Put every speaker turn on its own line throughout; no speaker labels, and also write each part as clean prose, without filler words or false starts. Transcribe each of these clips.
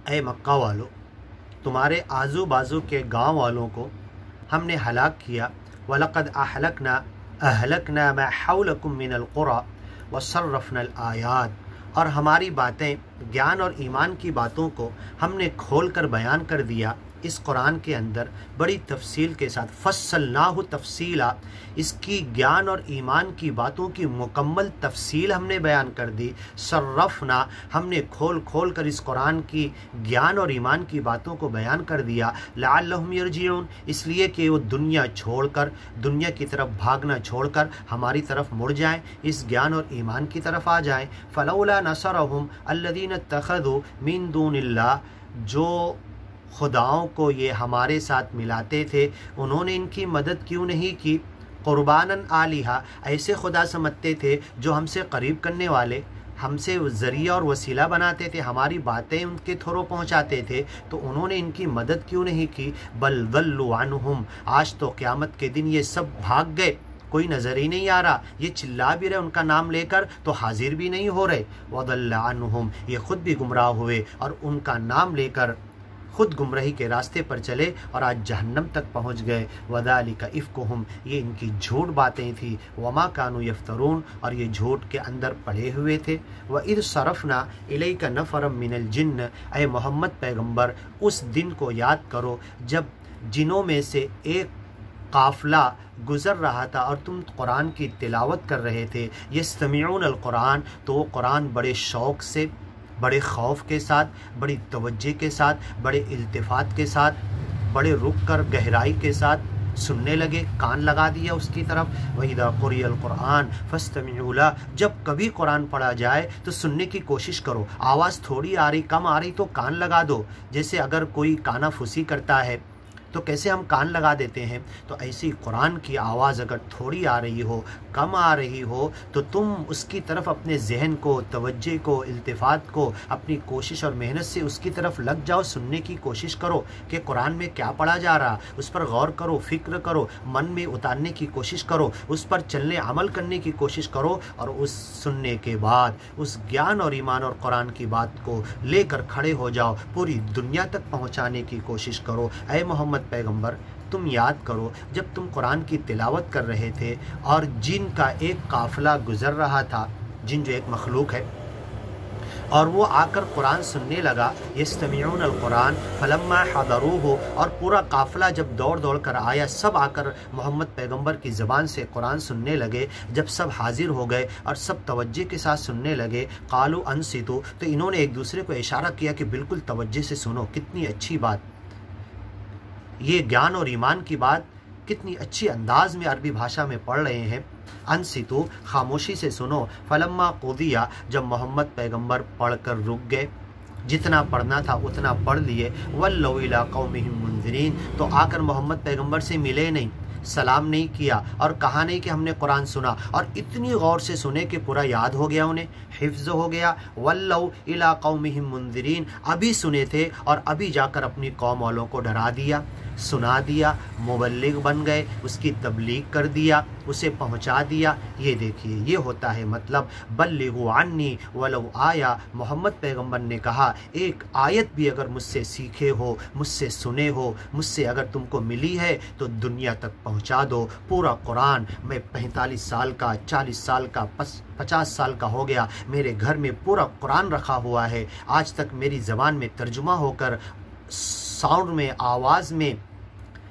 ए मक्का वालों, तुम्हारे आजू बाजू के गांव वालों को हमने हलाक किया। वलक़द अहलकना मा हौलकुम मिनल क़ुरा वसर्रफ़नल आयात, और हमारी बातें, ज्ञान और ईमान की बातों को हमने खोल कर बयान कर दिया इस कुरान के अंदर बड़ी तफसील के साथ। फस्सलनाहु तफसीला, इसकी ज्ञान और ईमान की बातों की मुकम्मल तफसील हमने बयान कर दी। सर्रफना, हमने खोल खोल कर इस कुरान की ज्ञान और ईमान की बातों को बयान कर दिया। लअल्लहुम यरजिऊन, इसलिए कि वो दुनिया छोड़कर, दुनिया की तरफ भागना छोड़कर हमारी तरफ मुड़ जाएं, इस ज्ञान और ईमान की तरफ आ जाएं। फलौला नसरहुम अल्लज़ीना इत्तखज़ू मिन दूनिल्लाह, जो खुदाओं को ये हमारे साथ मिलाते थे, उन्होंने इनकी मदद क्यों नहीं की। क़ुरबानन आलिहा, ऐसे खुदा समझते थे जो हमसे करीब करने वाले, हमसे ज़रिया और वसीला बनाते थे, हमारी बातें उनके थ्रू पहुँचाते थे, तो उन्होंने इनकी मदद क्यों नहीं की। बल दल्लु अन्हुम, आज तो क़यामत के दिन ये सब भाग गए, कोई नज़र ही नहीं आ रहा। ये चिल्ला भी रहे उनका नाम लेकर तो हाजिर भी नहीं हो रहे। वदल्ला अन्हुम, ये खुद भी गुमराह हुए और उनका नाम लेकर खुद गुमराही के रास्ते पर चले और आज जहन्नम तक पहुँच गए। वदालिका इफ़्कुहुम, ये इनकी झूठ बातें थी। वमा कानू यफ्तरून, और ये झूठ के अंदर पड़े हुए थे। व इद सरफना इलैका नफरम मिनल जिन्न, ऐ मोहम्मद पैगंबर उस दिन को याद करो जब जिनों में से एक काफ़िला गुज़र रहा था और तुम कुरान की तिलावत कर रहे थे। यस्तमिऊन अल कुरान, तो वो कुरान बड़े शौक़ से, बड़े खौफ के साथ, बड़ी तवज्जो के साथ, बड़े इल्तिफ़ात के साथ, बड़े रुक कर गहराई के साथ सुनने लगे, कान लगा दिया उसकी तरफ। वइज़ा क़ुरिअल क़ुरआन फ़स्तमिऊ लह, जब कभी कुरान पढ़ा जाए तो सुनने की कोशिश करो। आवाज़ थोड़ी आ रही, कम आ रही तो कान लगा दो। जैसे अगर कोई कानाफूसी करता है तो कैसे हम कान लगा देते हैं, तो ऐसी कुरान की आवाज़ अगर थोड़ी आ रही हो, कम आ रही हो, तो तुम उसकी तरफ अपने जहन को, तवज्जो को, इल्तिफ़ात को, अपनी कोशिश और मेहनत से उसकी तरफ लग जाओ, सुनने की कोशिश करो कि कुरान में क्या पढ़ा जा रहा, उस पर गौर करो, फ़िक्र करो, मन में उतारने की कोशिश करो, उस पर चलने अमल करने की कोशिश करो, और उस सुनने के बाद उस ज्ञान और ईमान और कुरान की बात को लेकर खड़े हो जाओ, पूरी दुनिया तक पहुँचाने की कोशिश करो। ऐ मोहम्मद पैगंबर, तुम याद करो जब तुम कुरान की तिलावत कर रहे थे और जिन का एक काफ़िला गुज़र रहा था, जिन जो एक मखलूक है, और वो आकर कुरान सुनने लगा। यस्तमिऊन अल कुरान फलम्मा हदरूहु, और पूरा काफ़िला जब दौड़ दौड़ कर आया, सब आकर मोहम्मद पैगंबर की ज़बान से कुरान सुनने लगे। जब सब हाजिर हो गए और सब तवज्जो के साथ सुनने लगे, क़ालू अनसितू, तो इन्होंने एक दूसरे को इशारा किया कि बिल्कुल तवज्जो से सुनो। कितनी अच्छी बात, ये ज्ञान और ईमान की बात कितनी अच्छी अंदाज में अरबी भाषा में पढ़ रहे हैं। अनसितु, खामोशी से सुनो। फलम्मा क़ुदिया, जब मोहम्मद पैगंबर पढ़कर रुक गए, जितना पढ़ना था उतना पढ़ लिए। वल्लौ इला कौमिहिम मुनज़िरीन, तो आकर मोहम्मद पैगंबर से मिले नहीं, सलाम नहीं किया और कहा नहीं कि हमने कुरान सुना, और इतनी गौर से सुने कि पूरा याद हो गया, उन्हें हिफ्ज़ हो गया। वल्लौ इला कौमिहिम मुनज़िरीन, अभी सुने थे और अभी जाकर अपनी कौम वालों को डरा दिया, सुना दिया, मुबल्लिग बन गए, उसकी तबलीग कर दिया, उसे पहुंचा दिया। ये देखिए, ये होता है मतलब बल्लिगु अन्नी वलौ आया। मोहम्मद पैगंबर ने कहा, एक आयत भी अगर मुझसे सीखे हो, मुझसे सुने हो, मुझसे अगर तुमको मिली है तो दुनिया तक पहुंचा दो। पूरा कुरान, मैं 45 साल का, 40 साल का, 50 साल का हो गया, मेरे घर में पूरा कुरान रखा हुआ है, आज तक मेरी ज़बान में तर्जुमा होकर, साउंड में, आवाज़ में,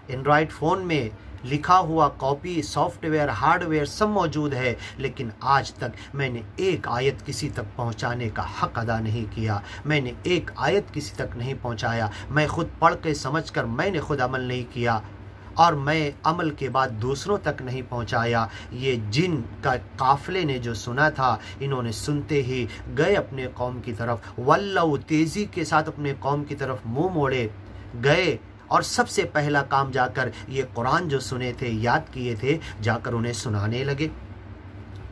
एंड्रॉयड फ़ोन में लिखा हुआ कॉपी, सॉफ्टवेयर, हार्डवेयर सब मौजूद है, लेकिन आज तक मैंने एक आयत किसी तक पहुंचाने का हक़ अदा नहीं किया। मैंने एक आयत किसी तक नहीं पहुंचाया। मैं खुद पढ़ के समझ कर मैंने खुद अमल नहीं किया, और मैं अमल के बाद दूसरों तक नहीं पहुंचाया। ये जिन का काफ़िले ने जो सुना था, इन्होंने सुनते ही गए अपने कौम की तरफ, वल्लौ, तेज़ी के साथ अपने कौम की तरफ मुँह मोड़े गए, और सबसे पहला काम जाकर ये कुरान जो सुने थे, याद किए थे, जाकर उन्हें सुनाने लगे।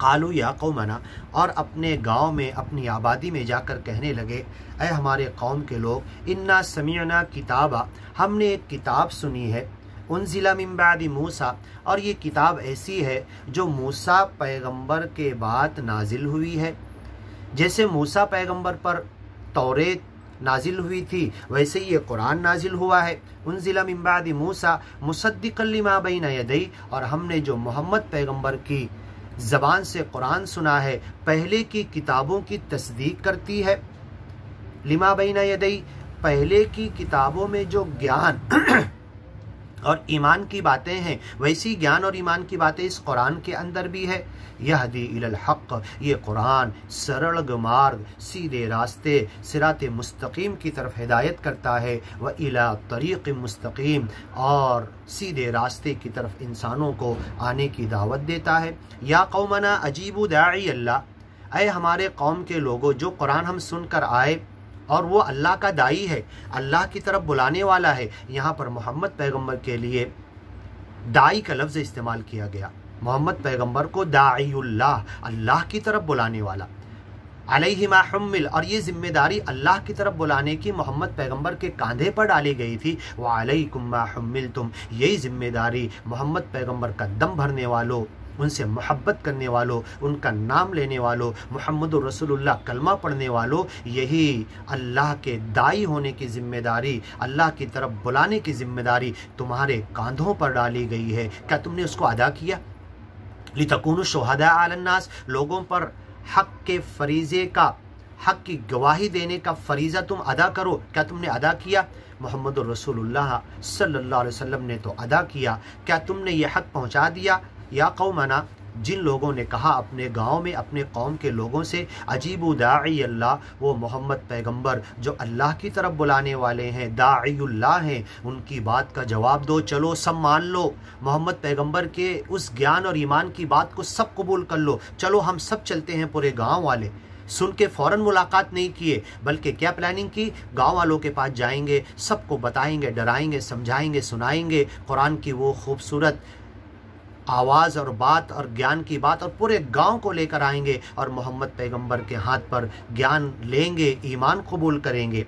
कालू या कौमना, और अपने गांव में, अपनी आबादी में जाकर कहने लगे, ऐ हमारे कौम के लोग, इन्ना समीअना किताबा, हमने एक किताब सुनी है, उनज़िला मिन बादि मूसा, और ये किताब ऐसी है जो मूसा पैगंबर के बाद नाजिल हुई है। जैसे मूसा पैगंबर पर तौरेत नाजिल हुई थी वैसे ही ये कुरान नाजिल हुआ है। उनजिला मिन बादि मूसा मुसद्दिक़न लिमा बैना यदैहि, और हमने जो मोहम्मद पैगंबर की ज़बान से कुरान सुना है पहले की किताबों की तस्दीक करती है। लिमा बैना यदैहि, पहले की किताबों में जो ज्ञान और ईमान की बातें हैं वैसी ज्ञान और ईमान की बातें इस कुरान के अंदर भी है। यहदी इलल हक़, ये कुरान सरल मार्ग, सीधे रास्ते, सिरात मुस्तकीम की तरफ हिदायत करता है। व इला तरीक़ मुस्तकीम, और सीधे रास्ते की तरफ इंसानों को आने की दावत देता है। या कौमना अजीबु दाई अल्लाह, ऐ हमारे कौम के लोगों, जो कुरान हम सुनकर आए और वो अल्लाह का दाई है, अल्लाह की तरफ बुलाने वाला है। यहाँ पर मोहम्मद पैगंबर के लिए दाई का लफ्ज़ इस्तेमाल किया गया। मोहम्मद पैगंबर को दाईउल्लाह, अल्लाह की तरफ बुलाने वाला। अलैहि मा हुम्मिल, और ये जिम्मेदारी अल्लाह की तरफ बुलाने की मोहम्मद पैगंबर के कांधे पर डाली गई थी। व अलैकुम मा हुम्मिलतुम, यही जिम्मेदारी मोहम्मद पैगंबर का दम भरने वालों, उनसे मोहब्बत करने वालों, उनका नाम लेने वालों, मुहम्मदुर रसूलुल्लाह कलमा पढ़ने वालों, यही अल्लाह के दाई होने की जिम्मेदारी, अल्लाह की तरफ बुलाने की जिम्मेदारी तुम्हारे कांधों पर डाली गई है। क्या तुमने उसको अदा किया? लितकूनु शुहदा अलन्नास, लोगों पर हक के फरीज़े का, हक की गवाही देने का फरीज़ा तुम अदा करो। क्या तुमने अदा किया? मुहम्मदुर रसूलुल्लाह सल्लल्लाहु अलैहि वसल्लम ने तो अदा किया। क्या तुमने ये हक पहुँचा दिया? या कौमना, जिन लोगों ने कहा अपने गांव में अपने कौम के लोगों से, अजीबु दाई अल्लाह, वो मोहम्मद पैगंबर जो अल्लाह की तरफ बुलाने वाले हैं, दाईउल्लाह हैं, उनकी बात का जवाब दो। चलो सब मान लो, मोहम्मद पैगंबर के उस ज्ञान और ईमान की बात को सब कबूल कर लो। चलो हम सब चलते हैं। पूरे गाँव वाले सुन के फ़ौरन मुलाकात नहीं किए, बल्कि क्या प्लानिंग की? गांव वालों के पास जाएंगे, सबको बताएंगे, डराएंगे, समझाएंगे, सुनाएंगे कुरान की वो खूबसूरत आवाज़ और बात और ज्ञान की बात, और पूरे गांव को लेकर आएंगे और मोहम्मद पैगंबर के हाथ पर ज्ञान लेंगे, ईमान कबूल करेंगे।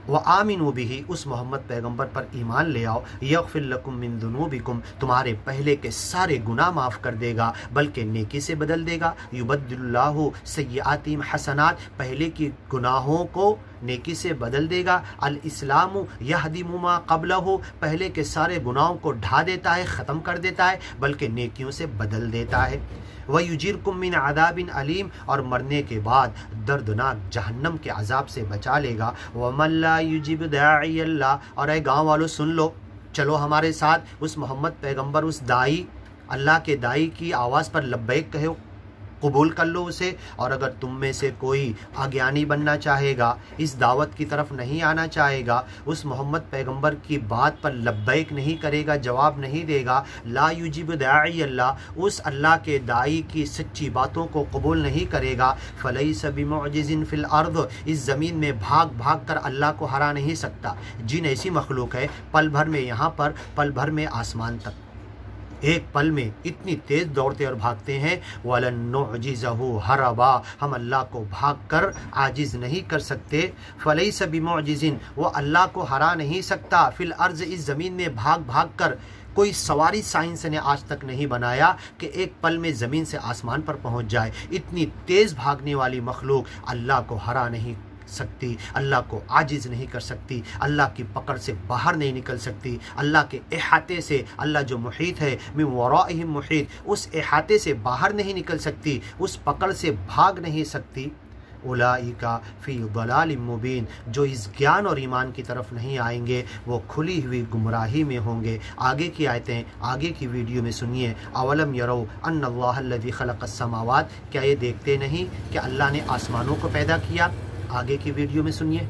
व आमिनू बिही, उस मोहम्मद पैगंबर पर ईमान ले आओ। यग़फ़िर लकुम मिन दुनूबिकुम, तुम्हारे पहले के सारे गुनाह माफ़ कर देगा, बल्कि नेकी से बदल देगा। युबद्दिलुल्लाहु सय्यातिहिम हसनात, पहले की गुनाहों को नेकी से बदल देगा। अल इस्लामु यहदिमु मा क़ब्लहु, पहले के सारे गुनाहों को ढा देता है, ख़त्म कर देता है, बल्कि नेकियों से बदल देता है। वयुजीरकुम मिन अज़ाबिन अलीम, और मरने के बाद दर्दनाक जहन्नम के अजाब से बचा लेगा। वमन ला युजिब दाई अल्लाह, और ऐ गाँव वालों सुन लो, चलो हमारे साथ उस मोहम्मद पैगंबर, उस दाई, अल्लाह के दाई की आवाज़ पर लब्बैक कहो, कबूल कर लो उसे। और अगर तुम में से कोई अज्ञानी बनना चाहेगा, इस दावत की तरफ नहीं आना चाहेगा, उस मोहम्मद पैगंबर की बात पर लब्बैक नहीं करेगा, जवाब नहीं देगा, ला युजिब दाई अल्लाह, उस अल्लाह के दाई की सच्ची बातों को कबूल नहीं करेगा, फलैसा बिमुअजिज़िन फिल अर्द, इस ज़मीन में भाग भाग कर अल्लाह को हरा नहीं सकता। जिन ऐसी मखलूक है, पल भर में यहाँ पर, पल भर में आसमान तक, एक पल में इतनी तेज़ दौड़ते और भागते हैं। वलन नुअजिज़हु हरबा, हम अल्लाह को भाग कर आजिज़ नहीं कर सकते। फलैसा बिमुअजिज़िन, वो अल्लाह को हरा नहीं सकता। फिल अर्ज़, इस ज़मीन में भाग भाग कर। कोई सवारी साइंस ने आज तक नहीं बनाया कि एक पल में ज़मीन से आसमान पर पहुंच जाए। इतनी तेज़ भागने वाली मखलूक अल्लाह को हरा नहीं सकती, अल्लाह को आजिज़ नहीं कर सकती, अल्लाह की पकड़ से बाहर नहीं निकल सकती, अल्लाह के इहाते से, अल्लाह जो मुहीत है, मिन वराइहिम मुहीत, उस इहाते से बाहर नहीं निकल सकती, उस पकड़ से भाग नहीं सकती। उलाइका फ़ी दलालिम मुबीन, जो इस ज्ञान और ईमान की तरफ नहीं आएंगे वो खुली हुई गुमराही में होंगे। आगे की आयतें आगे की वीडियो में सुनिए। अवलम यरौ अन्नल्लाह अल्लज़ी खलक़स समावात, क्या ये देखते नहीं कि अल्लाह ने आसमानों को पैदा किया? आगे की वीडियो में सुनिए।